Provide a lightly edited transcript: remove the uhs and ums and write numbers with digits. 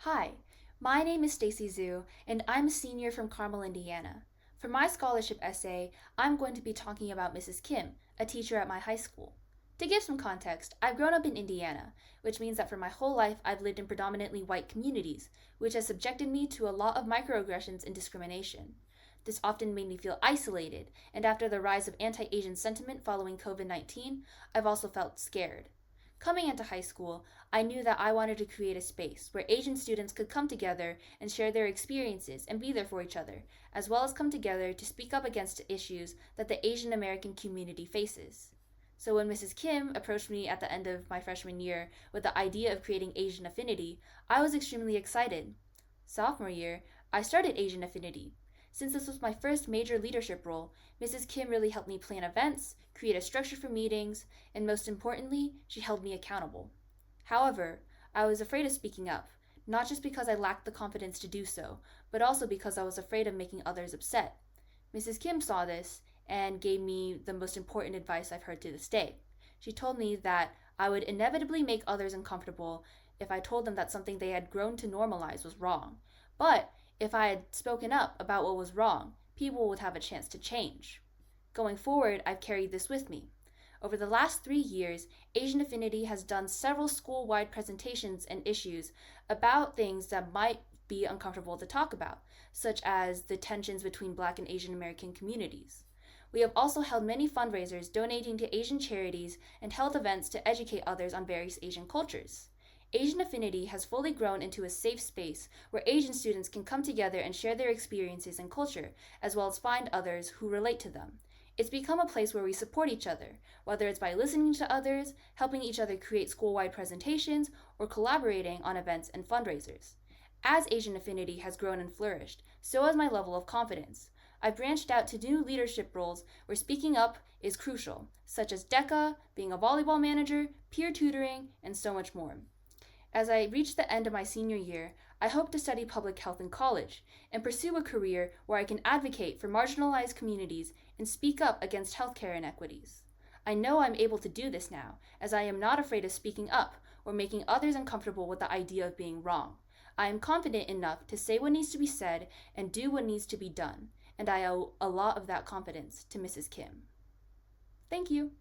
Hi, my name is Stacy Xu, and I'm a senior from Carmel, Indiana. For my scholarship essay, I'm going to be talking about Mrs. Kim, a teacher at my high school. To give some context, I've grown up in Indiana, which means that for my whole life I've lived in predominantly white communities, which has subjected me to a lot of microaggressions and discrimination. This often made me feel isolated, and after the rise of anti Asian sentiment following COVID 19, I've also felt scared. Coming into high school, I knew that I wanted to create a space where Asian students could come together and share their experiences and be there for each other, as well as come together to speak up against issues that the Asian American community faces. So when Mrs. Kim approached me at the end of my freshman year with the idea of creating Asian Affinity, I was extremely excited. Sophomore year, I started Asian Affinity. Since this was my first major leadership role, Mrs. Kim really helped me plan events, create a structure for meetings, and most importantly, she held me accountable. However, I was afraid of speaking up, not just because I lacked the confidence to do so, but also because I was afraid of making others upset. Mrs. Kim saw this and gave me the most important advice I've heard to this day. She told me that I would inevitably make others uncomfortable if I told them that something they had grown to normalize was wrong. But if I had spoken up about what was wrong, people would have a chance to change. Going forward, I've carried this with me. Over the last 3 years, Asian Affinity has done several school wide presentations and issues about things that might be uncomfortable to talk about, such as the tensions between Black and Asian American communities. We have also held many fundraisers donating to Asian charities and held events to educate others on various Asian cultures. Asian Affinity has fully grown into a safe space where Asian students can come together and share their experiences and culture, as well as find others who relate to them. It's become a place where we support each other, whether it's by listening to others, helping each other create school-wide presentations, or collaborating on events and fundraisers. As Asian Affinity has grown and flourished, so has my level of confidence. I've branched out to new leadership roles where speaking up is crucial, such as DECA, being a volleyball manager, peer tutoring, and so much more. As I reach the end of my senior year, I hope to study public health in college and pursue a career where I can advocate for marginalized communities and speak up against healthcare inequities. I know I'm able to do this now, as I am not afraid of speaking up or making others uncomfortable with the idea of being wrong. I am confident enough to say what needs to be said and do what needs to be done, and I owe a lot of that confidence to Mrs. Kim. Thank you.